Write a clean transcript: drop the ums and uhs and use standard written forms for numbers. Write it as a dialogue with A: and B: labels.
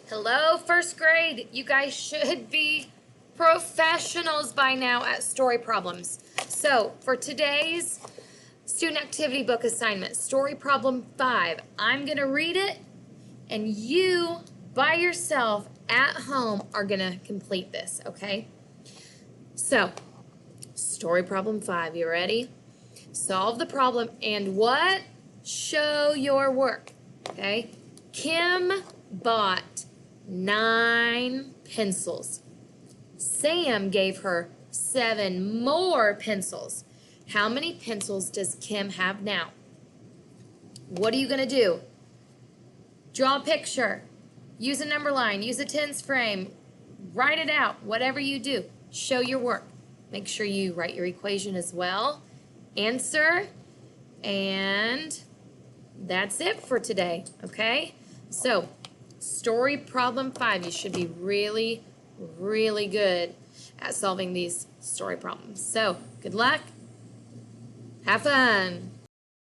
A: Hello, first grade. You guys should be professionals by now at story problems. So, for today's student activity book assignment, story problem 5, I'm going to read it, and you, by yourself, at home, are going to complete this, okay? So, story problem 5, you ready? Solve the problem, and what? Show your work, okay? Kim bought 9 pencils. Sam gave her 7 more pencils. How many pencils does Kim have now? What are you going to do? Draw a picture. Use a number line. Use a tens frame. Write it out. Whatever you do, show your work. Make sure you write your equation as well. Answer. And that's it for today, okay? So, story problem 5. You should be really, really good at solving these story problems. So, good luck. Have fun.